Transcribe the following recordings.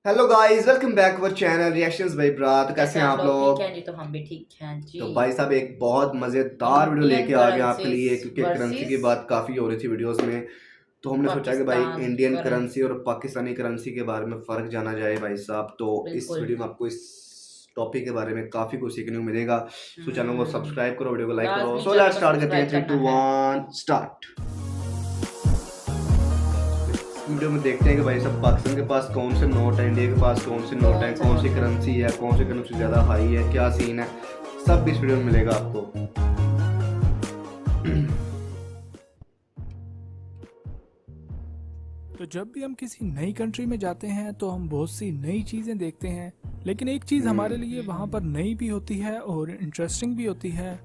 Hello guys, welcome back our channel reactions by bro. तो कैसे हैं आप ठीक लोग? हैं जी, तो हम भी ठीक हैं जी। तो भाई साहब एक बहुत मज़ेदार वीडियो इंडियन लेके आ गए आपके करेंसीज लिए, क्योंकि करेंसी की वर्सेस बात काफ़ी हो रही थी वीडियोस में। तो हमने सोचा कि भाई पाकिस्तान इंडियन करेंसी करेंसी। और पाकिस्तानी करेंसी के बारे में फ़र्क जाना जाए भाई साहब। तो इस बिल्कुल। वीडियो में आपको इस टॉपिक के बारे में काफ़ी कुछ सीखने को मिलेगा। सो चैनल को हम्म, सब्सक्राइब करो, वीडियो को लाइक करो। लाजमी सो चैनल लेट्स को स्टार्ट करते हैं। सब्सक्राइब 3 करना 2 है। 1 स्टार्ट। वीडियो में देखते हैं कि भाई साहब पाकिस्तान के पास कौन से नोट है, इंडिया के पास कौन से नोट है, कौन सा कौन सी नोट है? करेंसी है, कौन सी करेंसी ज़्यादा हाई है, क्या सीन है, सब इस वीडियो में मिलेगा आपको। तो जब भी हम किसी नई कंट्री में जाते हैं तो हम बहुत सी नई चीज़ें देखते हैं, लेकिन एक चीज़ हमारे लिए वहाँ पर नई भी होती है और इंटरेस्टिंग भी होती है,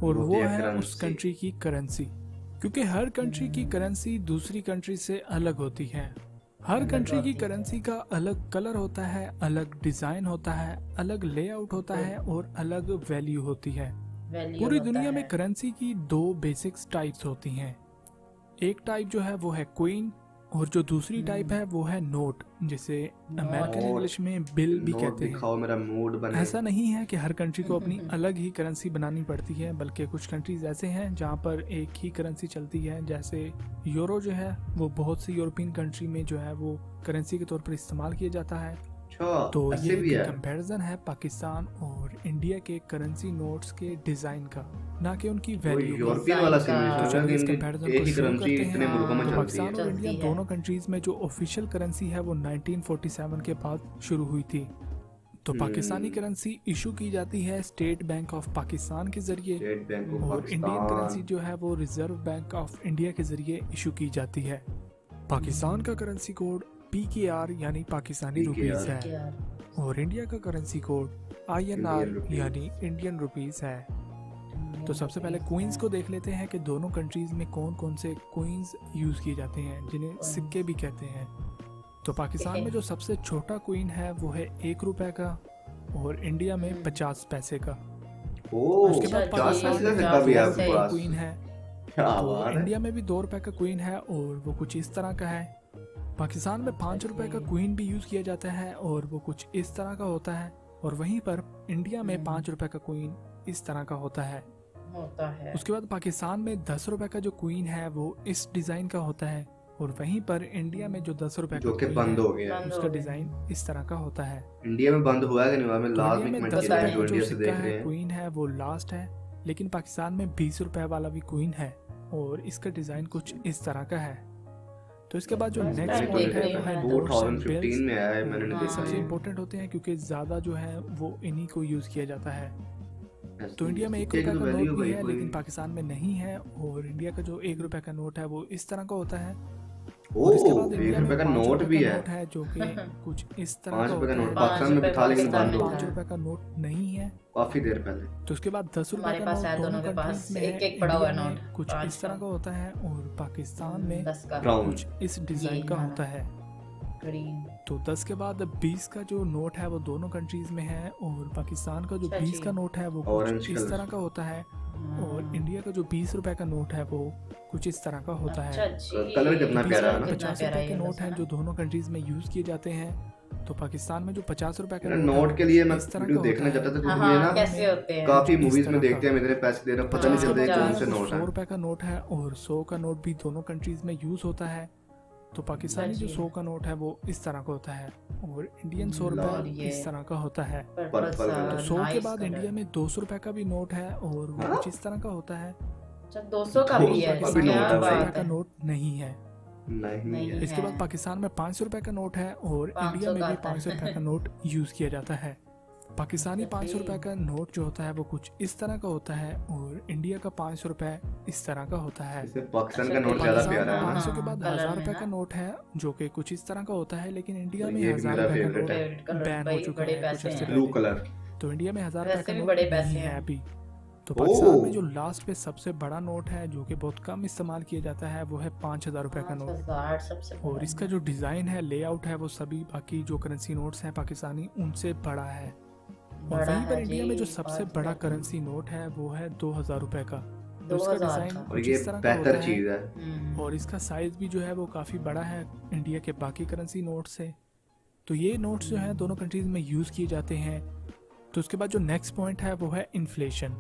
और वो होती वो है है उस करेंसी। कंट्री की करेंसी। क्योंकि हर कंट्री की करेंसी दूसरी कंट्री से अलग होती है। हर अलग कंट्री की होती है। करेंसी का अलग कलर होता है, अलग डिज़ाइन होता है, अलग लेआउट होता है और अलग वैल्यू होती है। वैल्यू पूरी होता दुनिया में है। करेंसी की दो बेसिक टाइप्स होती हैं। एक टाइप जो है वो है क्वीन, और जो दूसरी टाइप है वो है नोट, जिसे अमेरिकन नोट। इंग्लिश में बिल भी नोट कहते हैं। दिखाओ, मेरा मूड बने। ऐसा नहीं है कि हर कंट्री को अपनी अलग ही करेंसी बनानी पड़ती है, बल्कि कुछ कंट्रीज ऐसे हैं जहाँ पर एक ही करेंसी चलती है। जैसे यूरो जो है वो बहुत सी यूरोपियन कंट्री में जो है वो करेंसी के तौर पर इस्तेमाल किया जाता है। अच्छा, तो ये ऐसे भी एक है। कंपैरिजन है पाकिस्तान और इंडिया के करेंसी नोट्स के डिज़ाइन का, ना कि उनकी वो वैल्यू का। यूरोपियन वाला डिजाइन सीन का। मुझे तो समझ में चलिए कि इस इनकी कंपैरिजन को एक ही शुरू करेंसी करते इतने हैं। मुल्कों में तो चलती है। पाकिस्तान और इंडिया चलती है। दोनों कंट्रीज में जो ऑफिशियल करेंसी है वो 1947 के बाद शुरू हुई थी। तो पाकिस्तानी करेंसी इशू की जाती है स्टेट बैंक ऑफ पाकिस्तान के ज़रिए, स्टेट बैंक ऑफ और इंडियन करेंसी पाकिस्तान। जो है वो रिजर्व बैंक ऑफ इंडिया के ज़रिए इशू की जाती है। पाकिस्तान का करेंसी कोड PKR यानी पाकिस्तानी ठीक है रुपीस यार। है, यार। और इंडिया का currency code INR Indian rupees. यानी इंडियन रुपीस है। तो सबसे पहले क्वींस को देख लेते हैं कि दोनों कंट्रीज में कौन कौन से क्वींस यूज़ किए जाते हैं, जिन्हें सिक्के भी कहते हैं। तो पाकिस्तान में जो सबसे छोटा क्वीन है वो है 1 रुपए का, और इंडिया में 50 पैसे का। ओ, उसके बाद अच्छा 50 पाकिस्तान पैसे में का भी सिक्का भी है 2 आपके रुपए का पास? क्वीन है। क्या तो बात है। इंडिया में भी 2 रुपए का क्वीन है, और वो कुछ इस तरह का है। पाकिस्तान में 5 रुपए का क्वीन भी यूज़ किया जाता है, और वो कुछ इस तरह का होता है। और वहीं पर इंडिया में 5 रुपए का क्वीन इस तरह का होता है। होता है। उसके बाद पाकिस्तान में 10 रुपए का जो क्वीन है वो इस डिज़ाइन का होता है, और वहीं पर इंडिया में जो 10 रुपए का जो कि क्वीन बंद है हो गया है। बंद उसका हो गए। डिज़ाइन इस तरह का होता है। इंडिया में बंद हुआ है कि नहीं हुआ? मैं तो लास्ट इंडिया में में कमेंट 10 कीजिएगा रुपए जो का जो इंडिया से सिक्का देख रहे है हैं। क्वीन है वो लास्ट है, लेकिन पाकिस्तान में 20 रुपए वाला भी क्वीन है, और इसका डिज़ाइन कुछ इस तरह का है। तो इसके बाद जो बस नेक्स्ट मैं तो पॉइंट देख है रही वो हूँ है मैं। Notes and 2015 bills. में आया है, मैंने और नहीं ये देखा सबसे ये। इम्पोर्टेंट होते हैं क्योंकि ज़्यादा जो है वो इन्हीं को यूज़ किया जाता है। ऐसे तो इंडिया में ही 1 रुपए तो का वैल्यू नोट भी भाई है, कोई। लेकिन पाकिस्तान में नहीं है। और इंडिया का जो 1 रुपए का नोट है वो इस तरह का होता है। ओ, और इसके बाद एक इंडिया रुपए में का 5 नोट रुपए भी का है। नोट है जो कि कुछ इस तरह 5 का रुपए का होता नोट है। पाकिस्तान में भी था, लेकिन पाकिस्तान बंद में हो था। 5 गया रुपए का नोट नहीं है। काफी देर पहले। तो उसके बाद 10 रुपए हमारे का पास नोट है दोनों दोनों के कंट्रीज पास में एक है। एक पड़ा हुआ इंडिया है में नोट कुछ 5 इस तरह का। का होता है, और पाकिस्तान में 10 का। ब्राउन। कुछ इस डिज़ाइन का हाँ। होता है। ग्रीन। तो 10 के बाद 20 का जो नोट है वो दोनों कंट्रीज में है, और पाकिस्तान का जो अच्छा 20 जी। का नोट है वो ऑरेंज कुछ इस कलर। तरह का होता है। और इंडिया का जो 20 रुपए का नोट है वो कुछ इस तरह का होता अच्छा है। जी। कलर कितना तो प्यारा है बाद ना। कितना 50 प्यारा रुपए के ये वाला नोट हैं सा जो दोनों कंट्रीज में यूज़ किए जाते हैं। तो पाकिस्तान में जो 50 रुपए का यार नोट है वो नोट के लिए मैं इस तरह वीडियो का होता देखना है। चाहता था, हाँ क्योंकि मुझे हाँ, ना कैसे होते हैं? काफी इस मूवीज में तरह देखते का। हैं, मैं इतने पैसे दे रहा हूँ, पता फिर नहीं उसके चलता बाद ये जो कौन है से वो नोट 100 है। रुपए का नोट है, और 100 का नोट भी दोनों कंट्रीज में यूज़ होता है। तो पाकिस्तानी जो जी। 100 का नोट है वो इस तरह का होता है, और इंडियन 100 और रुपए ये इस तरह का होता है। पर्पल पर्पल सा कलर। तो 100 के नाइस बाद इंडिया कलर। में 200 रुपए का भी नोट है, और वो हाँ? कुछ इस तरह का होता है। अच्छा 200 का भी 200 है। का भी पाकिस्तान में नोट है 200 भाई। रुपए का नोट नहीं है। नहीं नहीं है। इसके बाद है। पाकिस्तान में 500 रुपए का नोट है, और 500 इंडिया में का भी आता 500 रुपए है। का नोट यूज़ किया जाता है। पाकिस्तानी अच्छा 500 जी। रुपए का नोट जो होता है वो कुछ इस तरह का होता है, और इंडिया का 500 रुपए इस तरह का होता है। इससे पाकिस्तान अच्छा, का नोट तो ज्यादा पाकिस्तान प्यारा में है ना। 500 के बाद कलर 1000 में रुपए ना। का नोट है जो कि कुछ इस तरह का होता है, लेकिन इंडिया और में ये भी 1000 मेरा रुपए का फेवरेट नोट है। फेवरेट कलर बैन हो भाई, चुका बड़े है कुछ पैसे अर्से हैं। ब्लू पहले। कलर। तो इंडिया में 1000 रुपए वैसे का भी नोट बड़े नहीं पैसे है हैं। अभी। तो ओह। पाकिस्तान में जो लास्ट पे सबसे बड़ा नोट है जो कि बहुत कम इस्तेमाल किया जाता है वो है 5000 रुपए का नोट। 5000 सबसे और बड़ा इसका जो डिज़ाइन है, लेआउट है, वो सभी बाकी जो करेंसी नोट्स हैं पाकिस्तानी उनसे बड़ा है। और बड़ा वहीं पर है इंडिया में जो जी, सबसे बात बड़ा है। करेंसी नोट है वो है 2000 रुपए का। तो इसका 2000 डिज़ाइन का। और कुछ ये इस तरह का होता बेहतर है, चीज है। और इसका साइज़ भी जो है वो काफ़ी बड़ा है इंडिया के बाकी करेंसी नोट से। तो ये नोट्स जो हैं दोनों कंट्रीज़ में यूज़ किए जाते हैं। तो उसके बाद जो नेक्स्ट पॉइंट है वो है इन्फ्लेशन।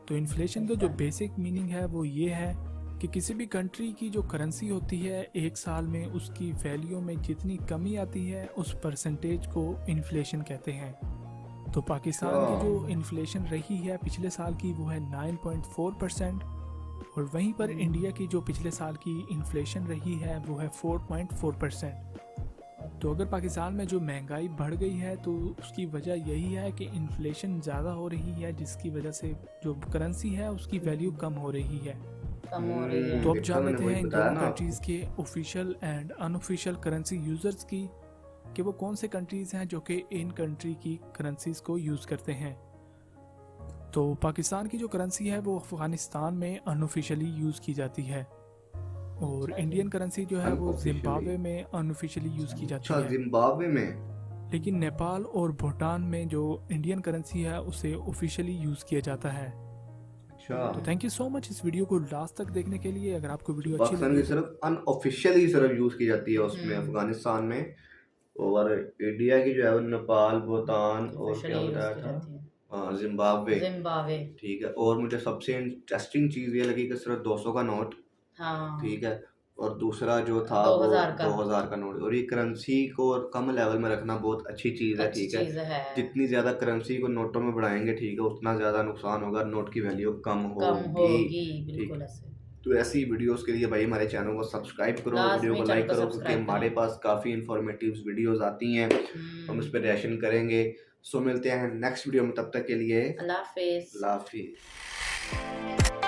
तो इन्फ्लेशन का जो बेसिक मीनिंग है वो ये है कि किसी भी कंट्री की जो करेंसी होती है एक साल में उसकी वैल्यू में जितनी कमी आती है उस परसेंटेज को इन्फ्लेशन कहते हैं। तो पाकिस्तान की जो इन्फ्लेशन रही है पिछले साल की वो है 9.4%, और वहीं पर इंडिया की जो पिछले साल की इन्फ्लेशन रही है वो है 4.4%। तो अगर पाकिस्तान में जो महंगाई बढ़ गई है तो उसकी वजह यही है कि इन्फ्लेशन ज़्यादा हो रही है, जिसकी वजह से जो करेंसी है उसकी वैल्यू कम हो रही है। कम हो रही है। तो अब देखो, जान मैंने लेते वही हैं इन बताया दोनों ना। कंट्रीज़ के official and unofficial currency users की, कि वो कौन से कंट्रीज़ हैं जो कि इन कंट्री की करेंसीज को यूज़ करते हैं। तो पाकिस्तान की जो करेंसी है वो अफ़गानिस्तान में अनऑफिशियली यूज़ की जाती है, और इंडियन करेंसी जो है वो Unofficially? जिम्बाब्वे में अनऑफिशियली यूज़ की जाती अच्छा, है। जिम्बाब्वे में। लेकिन नेपाल और भूटान में जो इंडियन करेंसी है उसे ऑफिशियली यूज़ किया जाता है। अच्छा, तो थैंक यू सो मच इस वीडियो को लास्ट तक देखने के लिए। अगर आपको वीडियो अच्छी पाकिस्तान लगी की सिर्फ अनऑफिशियली सिर्फ यूज की जाती है उसमें, अफगानिस्तान में। और इंडिया की जो है वो नेपाल, भूटान और क्या Officially use बताया की था, जाती है। जिम्बाब्वे। जिम्बाब्वे। ठीक है। और मुझे सबसे इंटरेस्टिंग चीज ये लगी कि सिर्फ 200 का नोट, हाँ। ठीक है, और दूसरा जो था वो 2000 का। 2000 का नोट। और ये करेंसी को कम लेवल में रखना बहुत अच्छी चीज है, अच्छी ठीक है। चीज है। जितनी ज्यादा करेंसी को नोटों में बढ़ाएंगे, ठीक है, उतना ज्यादा नुकसान होगा, नोट की वैल्यू कम कम होगी। होगी, बिल्कुल ऐसे। तो ऐसी वीडियोस के लिए भाई हमारे चैनल को सब्सक्राइब करो, लाजमी वीडियो को चैनल लाइक को करो, क्योंकि सब्सक्राइब हमारे करें। पास काफ़ी इंफॉर्मेटिव वीडियोस आती हैं, हम इस पर रिएक्शन करेंगे। सो मिलते हैं नेक्स्ट वीडियो में, तब तक के लिए अल्लाह हाफिज। अल्लाह हाफिज़।